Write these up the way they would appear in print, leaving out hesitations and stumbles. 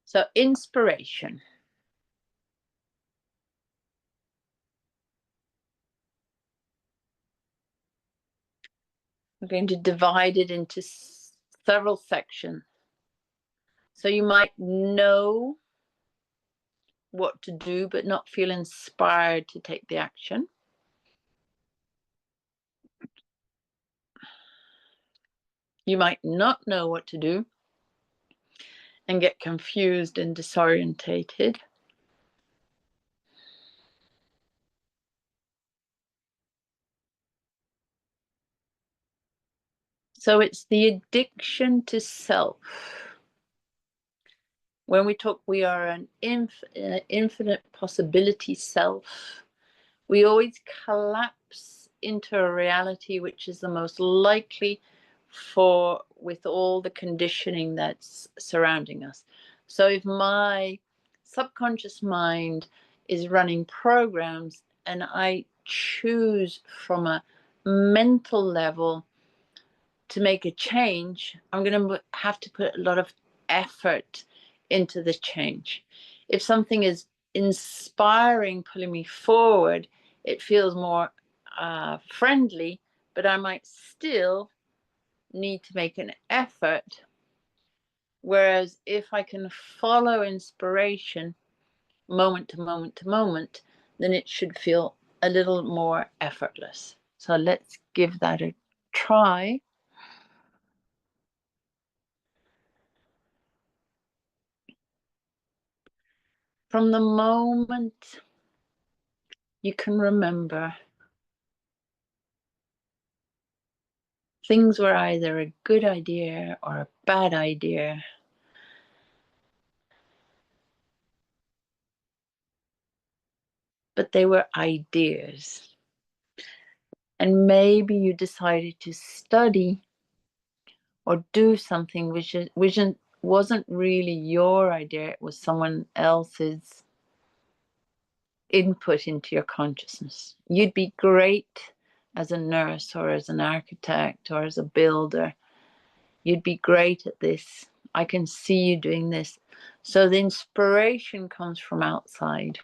So inspiration. We're going to divide it into several sections. So you might know what to do, but not feel inspired to take the action. You might not know what to do and get confused and disorientated. So it's the addiction to self. When we talk, we are an infinite possibility self. We always collapse into a reality which is the most likely for, with all the conditioning that's surrounding us. So if my subconscious mind is running programs and I choose from a mental level to make a change, I'm going to have to put a lot of effort into the change. If something is inspiring, pulling me forward, it feels more friendly, but I might still need to make an effort. Whereas if I can follow inspiration moment to moment to moment, then it should feel a little more effortless. So let's give that a try. From the moment you can remember, things were either a good idea or a bad idea. But they were ideas. And maybe you decided to study or do something which wasn't really your idea, it was someone else's input into your consciousness. You'd be great as a nurse or as an architect or as a builder. You'd be great at this. I can see you doing this. So the inspiration comes from outside.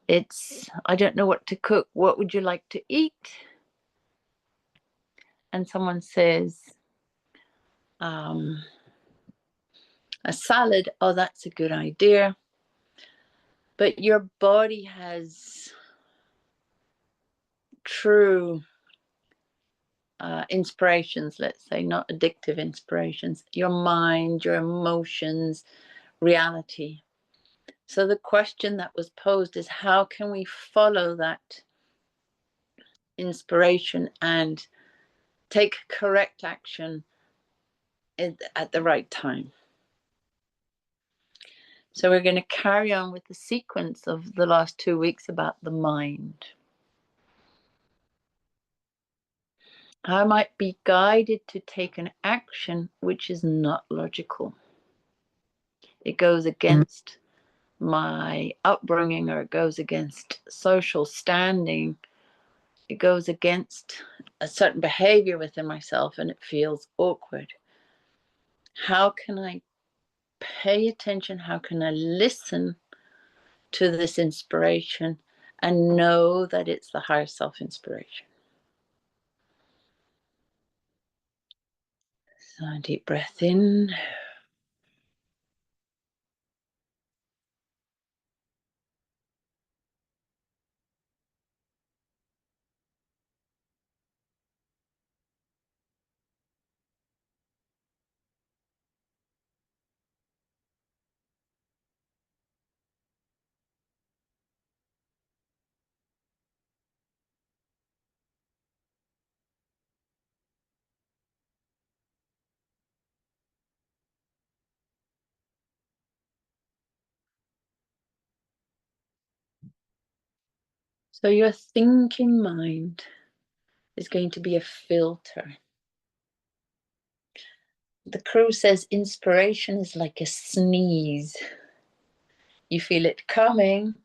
It's, I don't know what to cook. What would you like to eat? And someone says, a salad. Oh, that's a good idea. But your body has true inspirations, let's say, not addictive inspirations. Your mind, your emotions, reality. So the question that was posed is, how can we follow that inspiration and take correct action at the right time? So we're going to carry on with the sequence of the last 2 weeks about the mind. I might be guided to take an action which is not logical. It goes against my upbringing, or it goes against social standing. It goes against a certain behavior within myself, and it feels awkward. How can I pay attention? How can I listen to this inspiration and know that it's the higher self inspiration? So deep breath in. So your thinking mind is going to be a filter. The crow says inspiration is like a sneeze. You feel it coming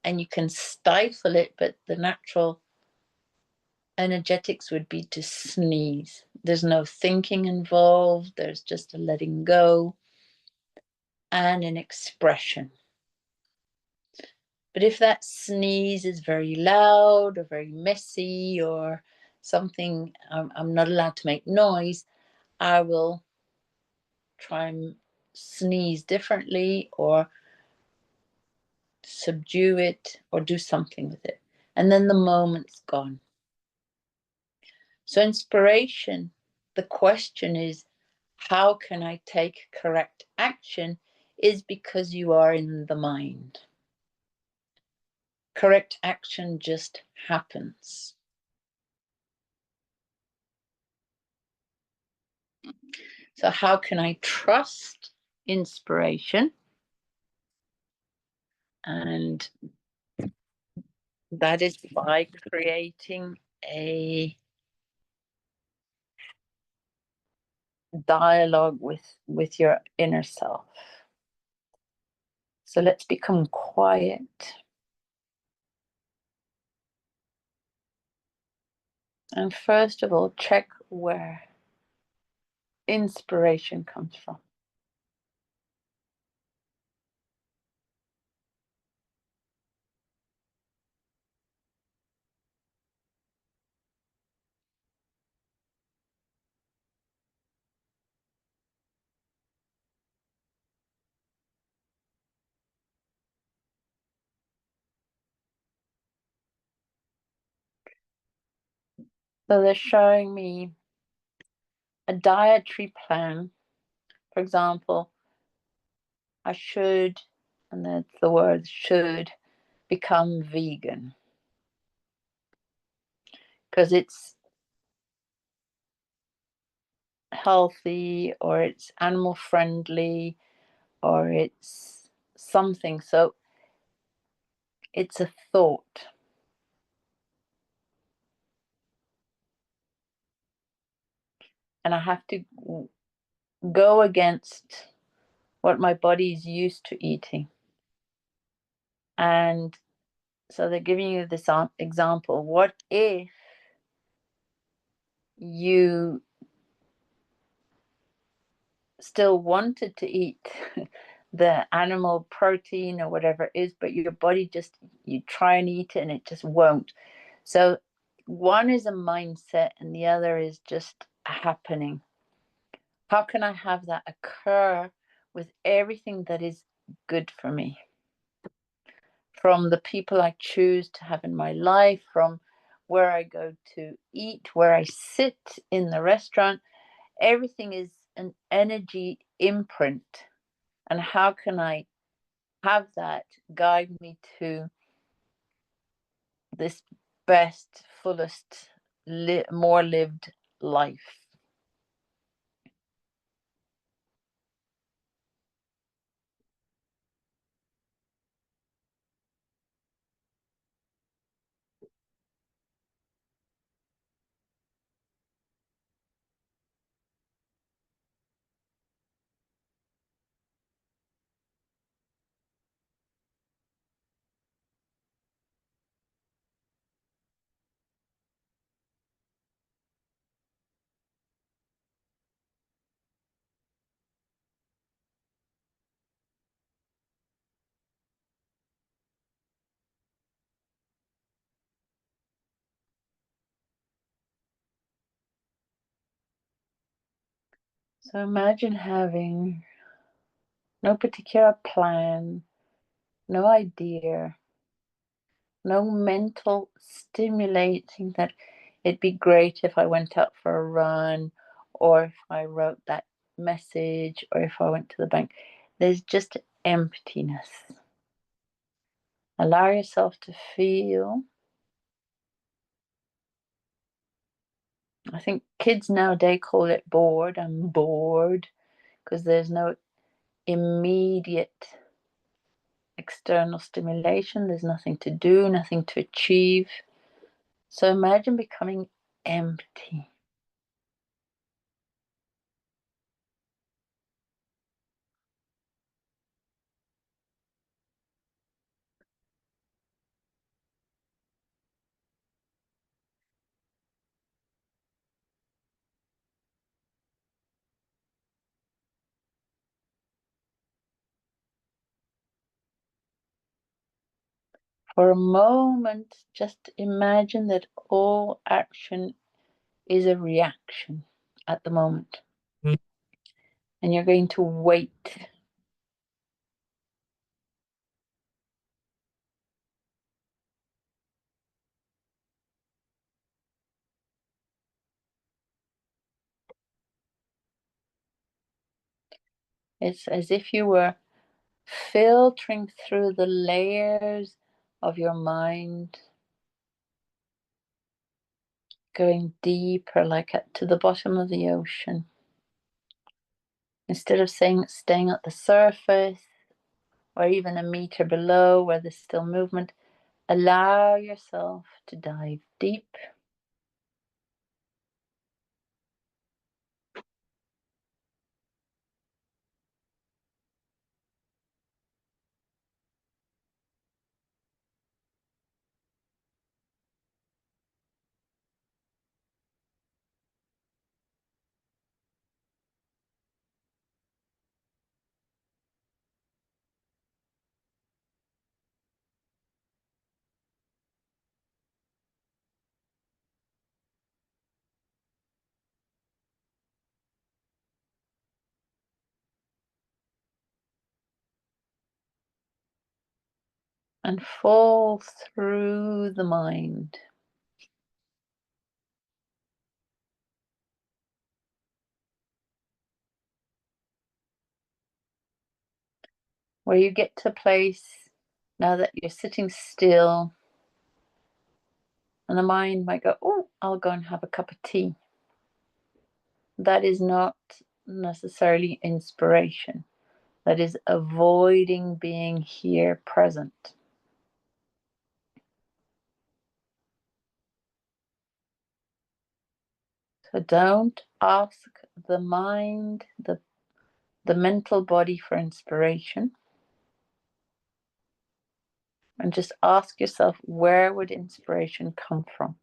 and you can stifle it, but the natural energetics would be to sneeze. There's no thinking involved. There's just a letting go. and an expression. But if that sneeze is very loud or very messy or something, I'm not allowed to make noise, I will try and sneeze differently or subdue it or do something with it. And then the moment's gone. So, inspiration, the question is, how can I take correct action? Is because you are in the mind. Correct action just happens. So, how can I trust inspiration? And that is by creating a dialogue with your inner self. So let's become quiet. And first of all, check where inspiration comes from. So they're showing me a dietary plan. For example, I should, and that's the word should, become vegan because it's healthy or it's animal friendly or it's something. So it's a thought. And I have to go against what my body is used to eating. And so they're giving you this example. What if you still wanted to eat the animal protein or whatever it is, but your body just, you try and eat it and it just won't? So one is a mindset and the other is just happening. How can I have that occur with everything that is good for me? From the people I choose to have in my life, from where I go to eat, where I sit in the restaurant, everything is an energy imprint. And how can I have that guide me to this best, fullest, more lived life? So imagine having no particular plan, no idea, no mental stimulating that it'd be great if I went out for a run or if I wrote that message or if I went to the bank. There's just emptiness. Allow yourself to feel. I think kids nowadays call it bored. I'm bored because there's no immediate external stimulation. There's nothing to do, nothing to achieve. So imagine becoming empty. For a moment, just imagine that all action is a reaction at the moment. And you're going to wait. It's as if you were filtering through the layers of your mind, going deeper, like to the bottom of the ocean. Instead of staying at the surface or even a meter below where there's still movement, allow yourself to dive deep. And fall through the mind. Where you get to a place now that you're sitting still, and the mind might go, oh, I'll go and have a cup of tea. That is not necessarily inspiration. That is avoiding being here present. So don't ask the mind, the mental body for inspiration. And just ask yourself, where would inspiration come from?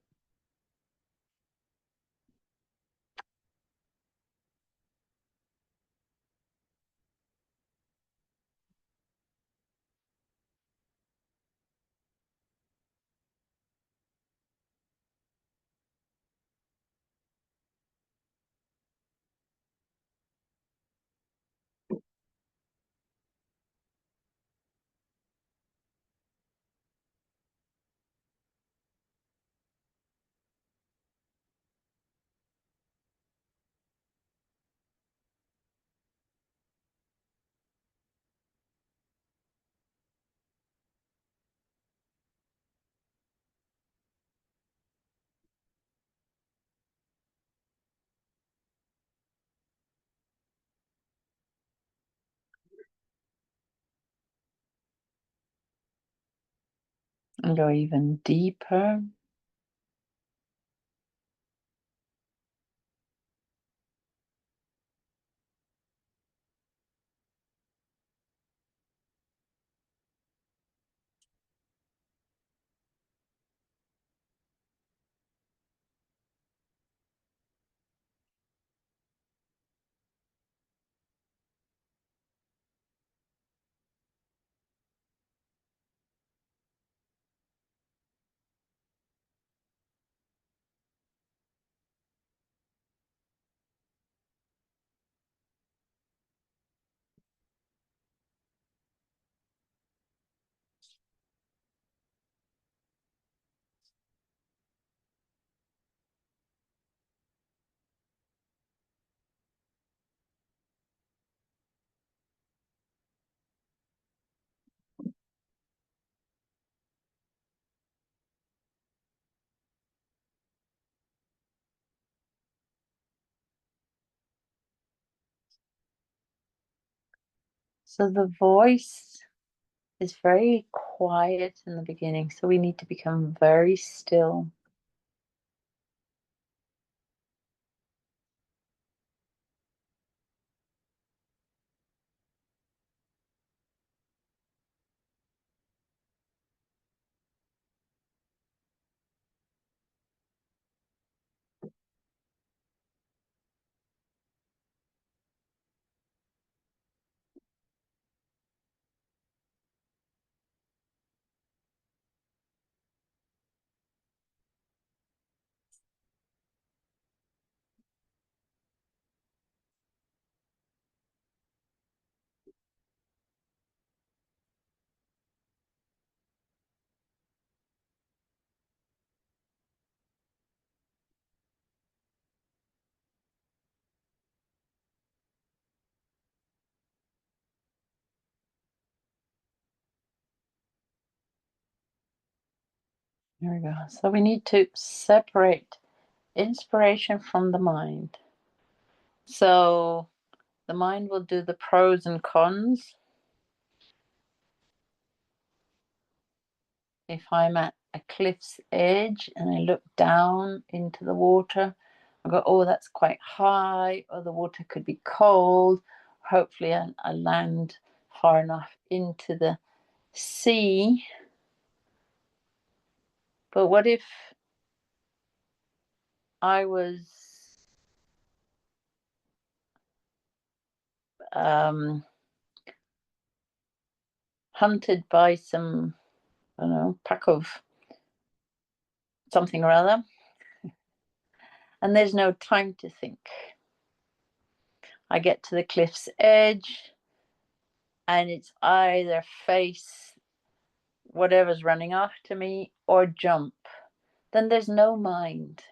And go even deeper. So the voice is very quiet in the beginning. So we need to become very still. There we go. So we need to separate inspiration from the mind. So the mind will do the pros and cons. If I'm at a cliff's edge and I look down into the water, I go, oh, that's quite high, or the water could be cold. Hopefully, I land far enough into the sea. But what if I was hunted by some, I don't know, pack of something or other, and there's no time to think? I get to the cliff's edge, and it's either face whatever's running after me or jump. Then there's no mind.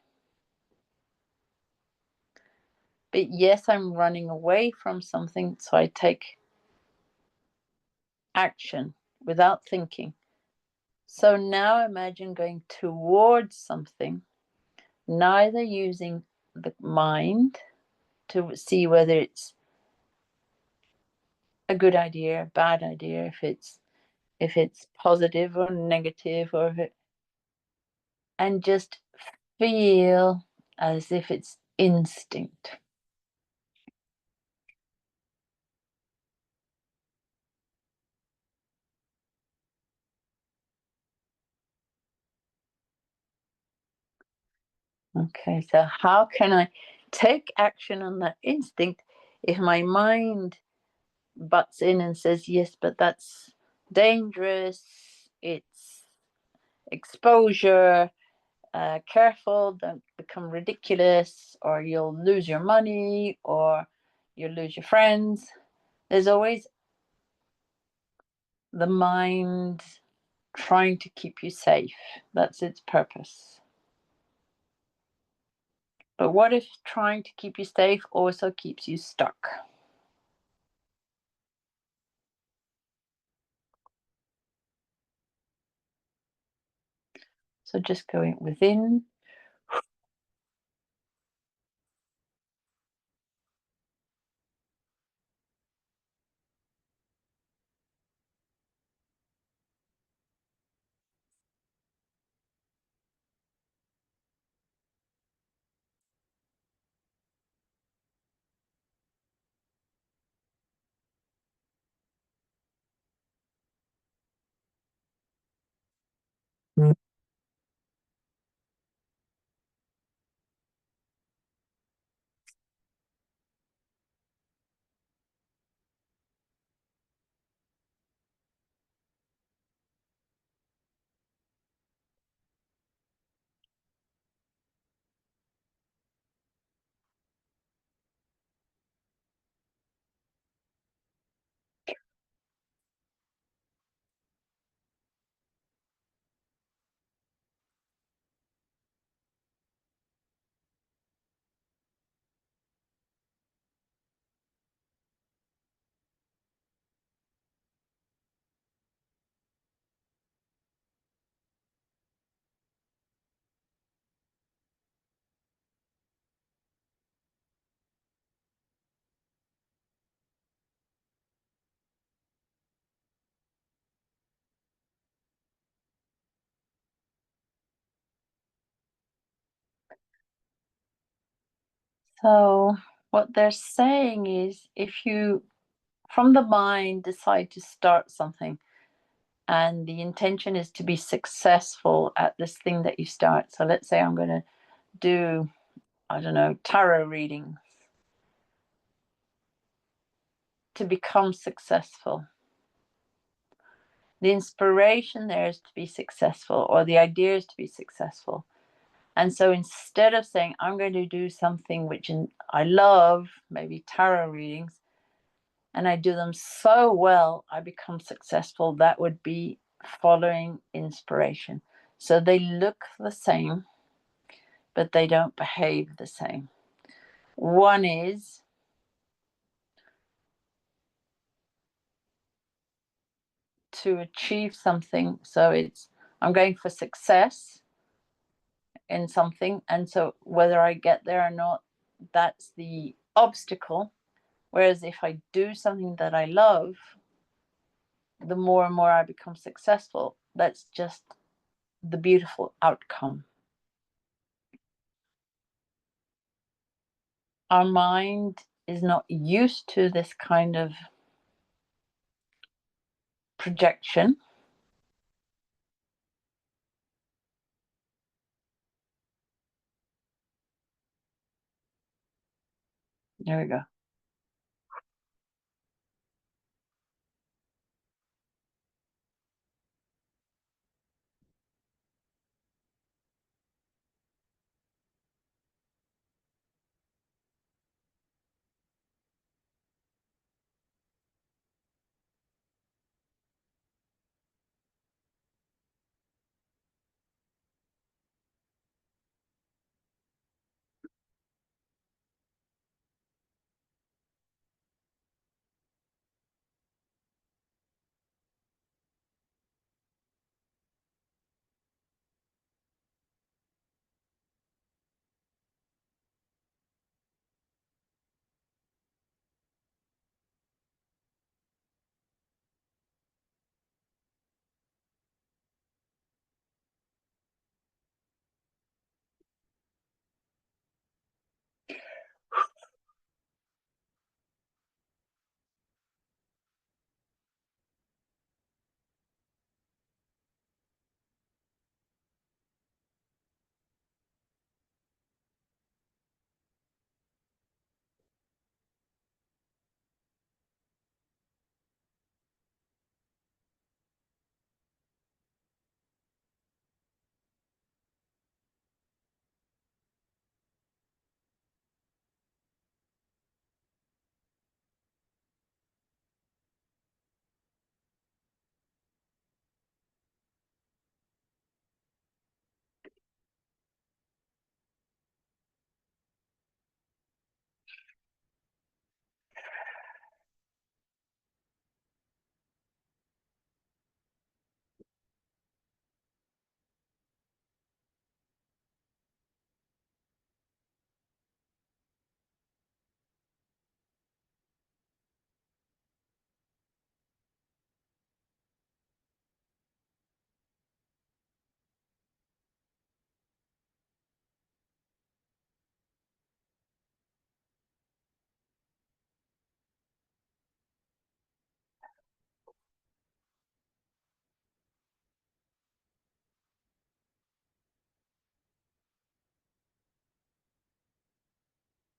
But yes, I'm running away from something, so I take action without thinking. So now imagine going towards something, neither using the mind to see whether it's a good idea, a bad idea, if it's positive or negative, or if it, and just feel as if it's instinct. Okay, so how can I take action on that instinct if my mind butts in and says, yes, but that's dangerous, it's exposure, careful, don't become ridiculous, or you'll lose your money, or you'll lose your friends. There's always the mind trying to keep you safe. That's its purpose. But what if trying to keep you safe also keeps you stuck? So just going within. So what they're saying is, if you from the mind decide to start something, and the intention is to be successful at this thing that you start. So let's say I'm going to do, I don't know, tarot reading, to become successful. The inspiration there is to be successful, or the idea is to be successful. And so instead of saying, I'm going to do something which I love, maybe tarot readings, and I do them so well, I become successful, that would be following inspiration. So they look the same, but they don't behave the same. One is to achieve something, so it's I'm going for success in something. And so whether I get there or not, that's the obstacle. Whereas if I do something that I love, the more and more I become successful. That's just the beautiful outcome. Our mind is not used to this kind of projection. There we go.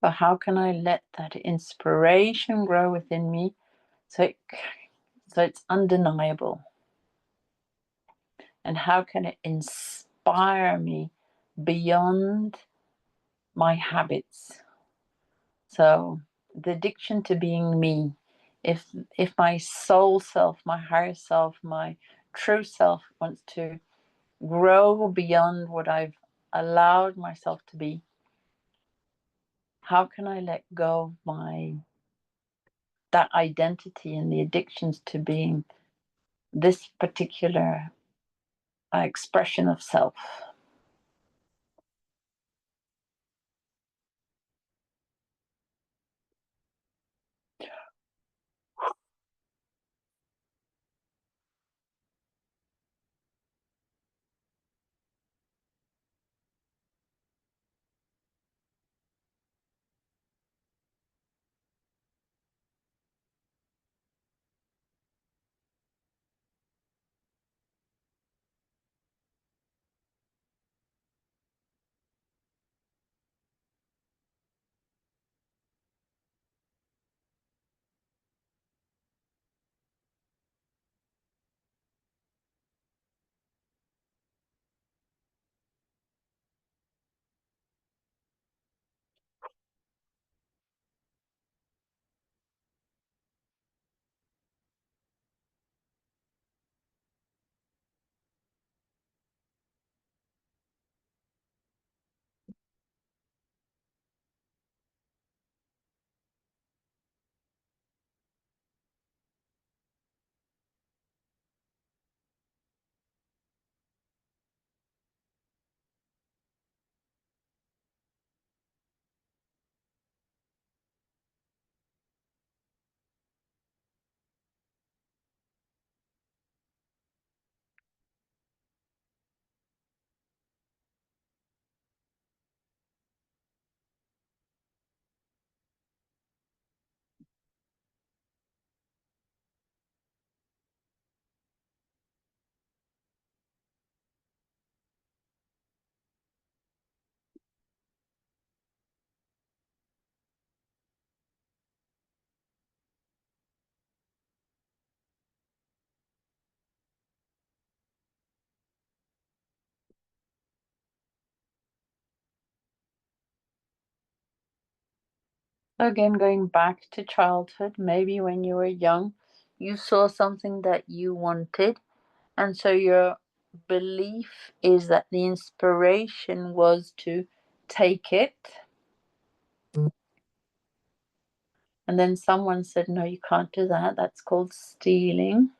But how can I let that inspiration grow within me so it's undeniable? And how can it inspire me beyond my habits? So the addiction to being me, if my soul self, my higher self, my true self wants to grow beyond what I've allowed myself to be, how can I let go of that identity and the addictions to being this particular expression of self? Again, going back to childhood, maybe when you were young, you saw something that you wanted, and so your belief is that the inspiration was to take it. And then someone said, no, you can't do that. That's called stealing.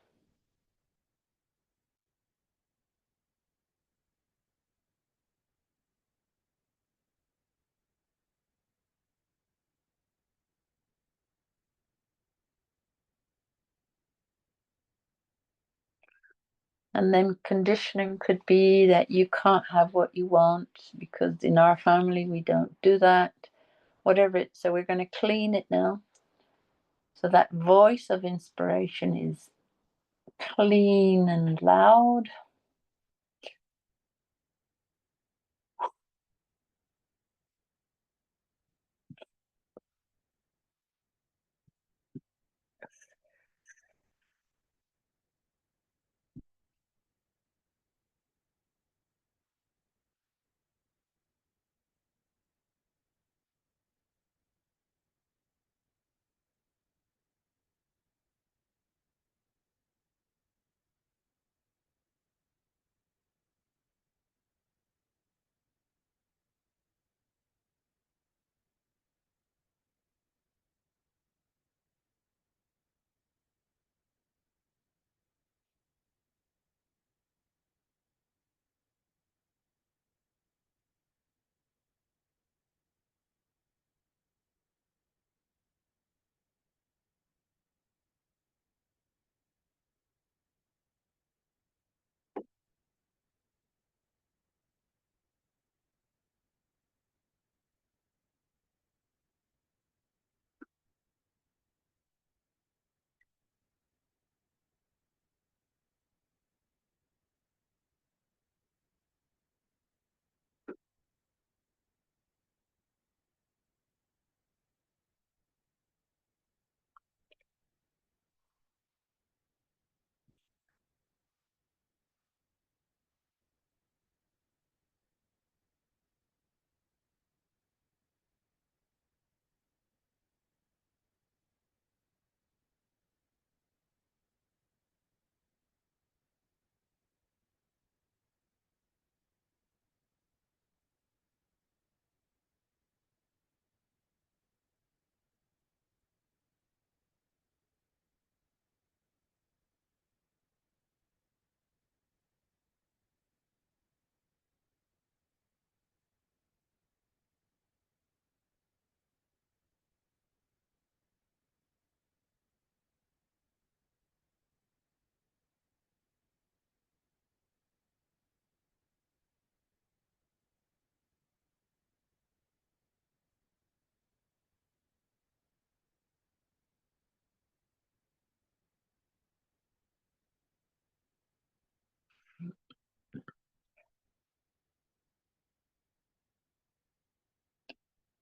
And then conditioning could be that you can't have what you want because in our family we don't do that. Whatever it, so we're going to clean it now. So that voice of inspiration is clean and loud.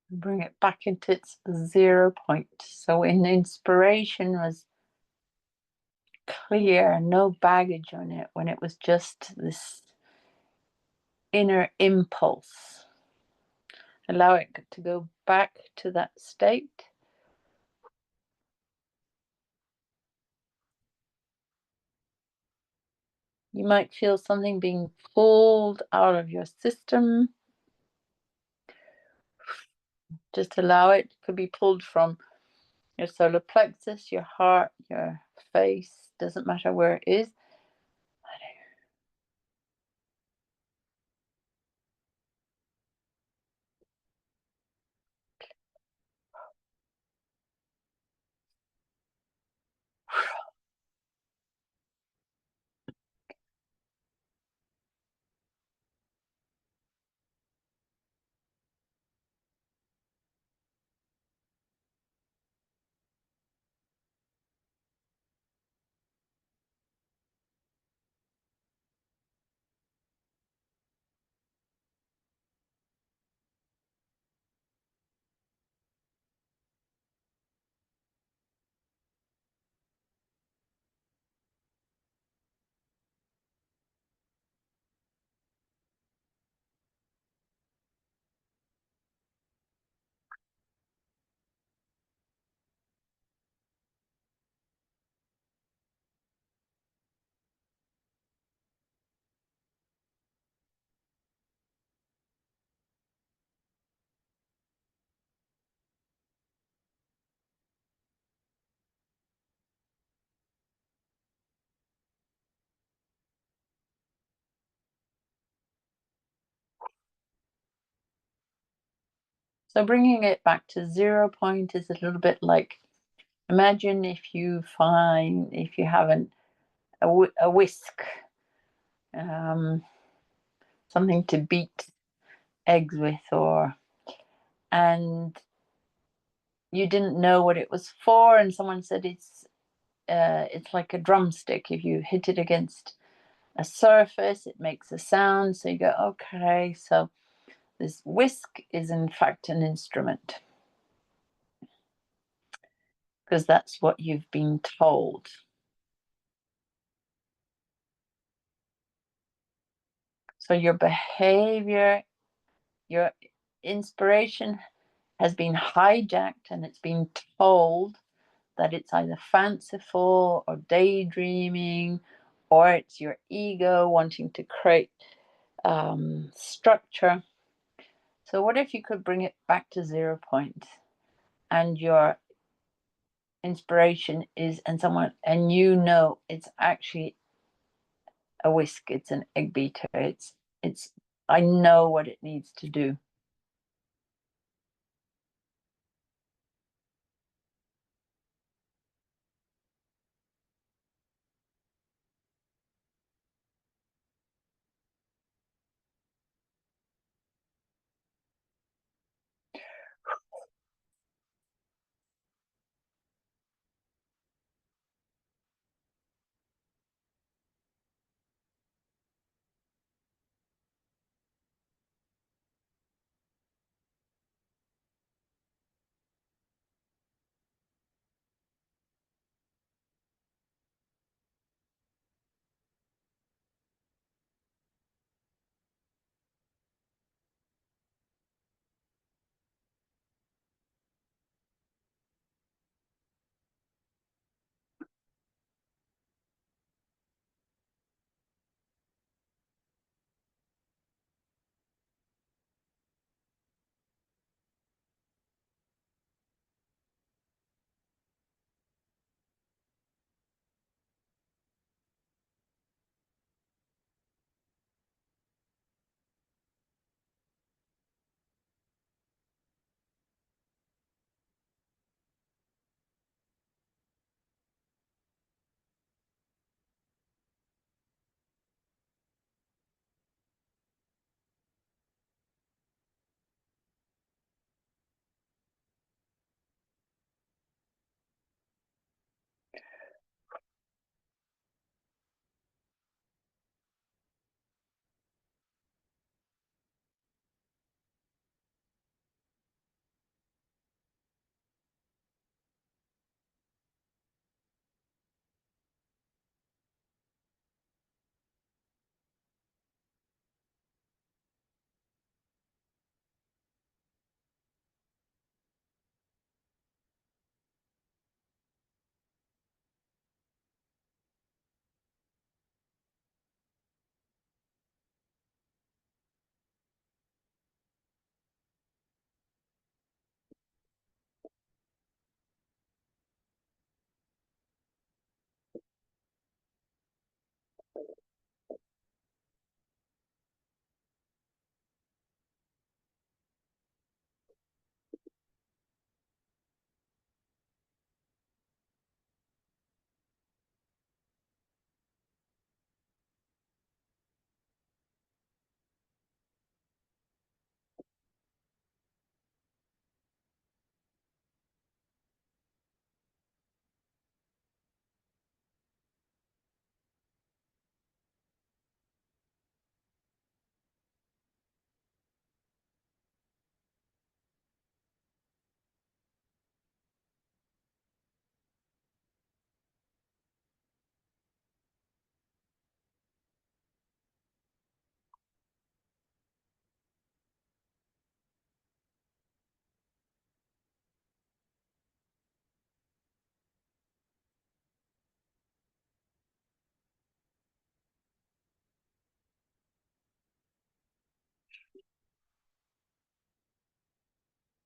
Bring it back into its 0 point. So when inspiration was clear, no baggage on it, when it was just this inner impulse, allow it to go back to that state. You might feel something being pulled out of your system. Just allow it. It could be pulled from your solar plexus, your heart, your face, doesn't matter where it is. So bringing it back to 0 point is a little bit like, imagine if you have a whisk, um, something to beat eggs with, and you didn't know what it was for, and someone said it's like a drumstick. If you hit it against a surface, it makes a sound. So you go, okay, so this whisk is in fact an instrument, because that's what you've been told. So your behavior, your inspiration has been hijacked, and it's been told that it's either fanciful or daydreaming, or it's your ego wanting to create structure. So what if you could bring it back to 0 point, and your inspiration is, and it's actually a whisk, it's an egg beater, it's I know what it needs to do.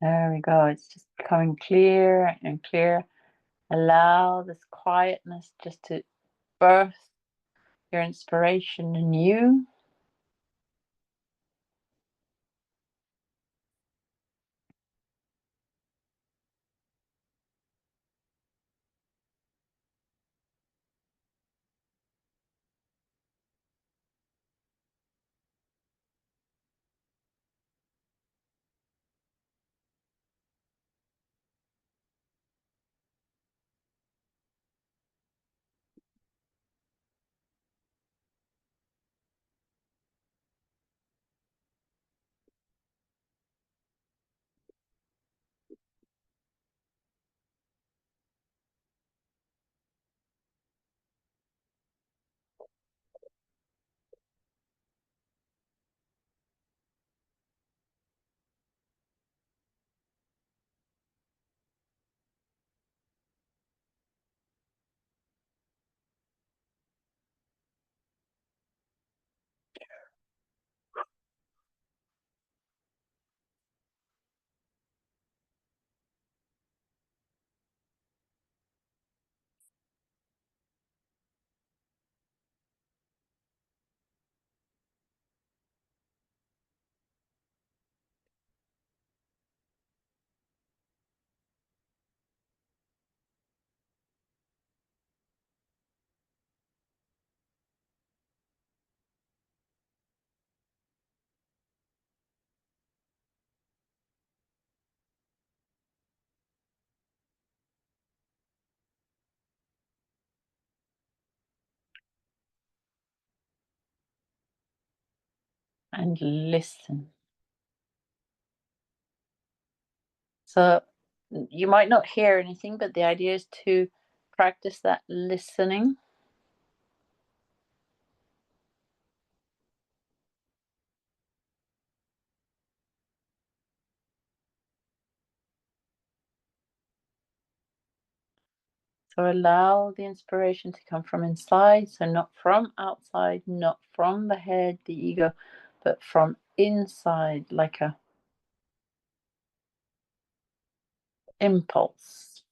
There we go. It's just becoming clear and clear. Allow this quietness just to birth your inspiration in you. and listen. So you might not hear anything, but the idea is to practice that listening. So allow the inspiration to come from inside, so not from outside, not from the head, the ego, but from inside, like a impulse.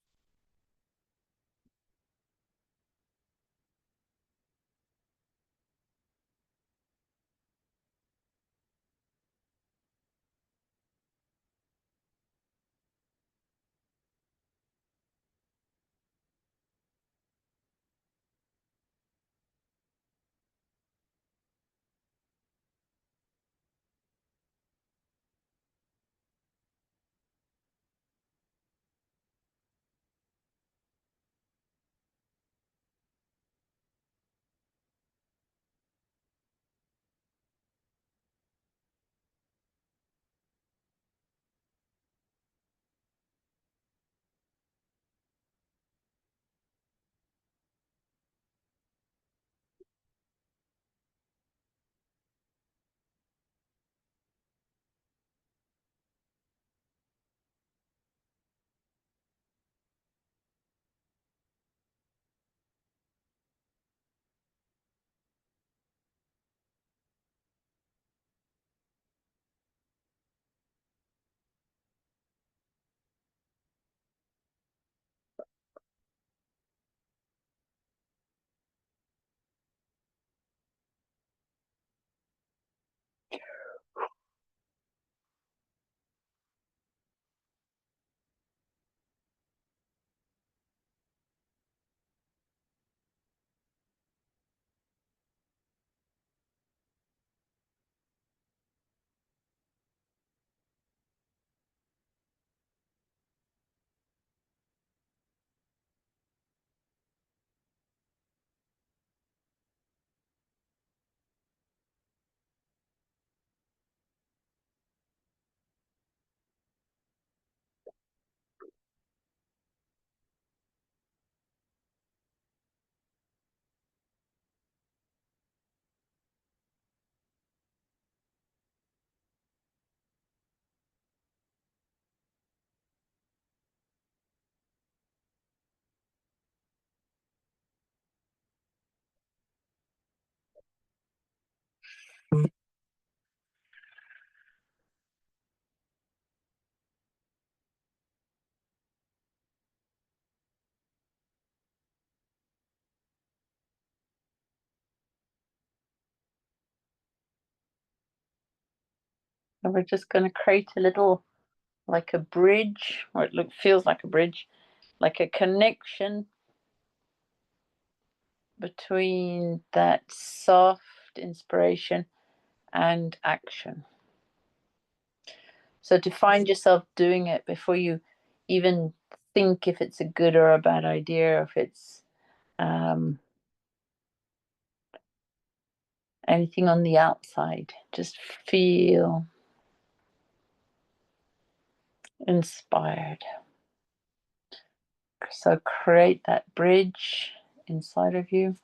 And we're just going to create a little, like a bridge, or feels like a bridge, like a connection between that soft inspiration and action. So to find yourself doing it before you even think if it's a good or a bad idea, or if it's anything on the outside, just feel inspired. So create that bridge inside of you.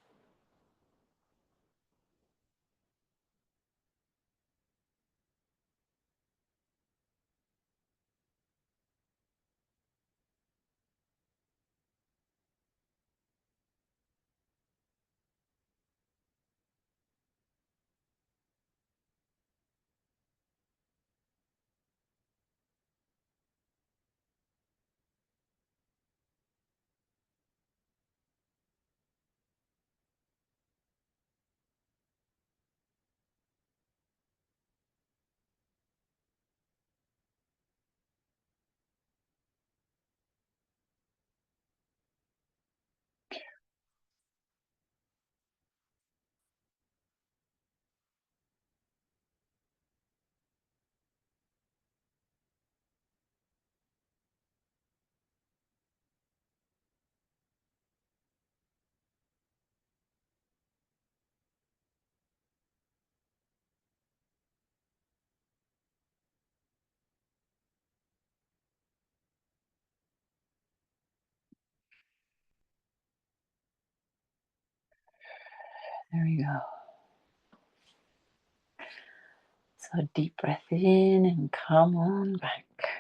There we go. So deep breath in and come on back.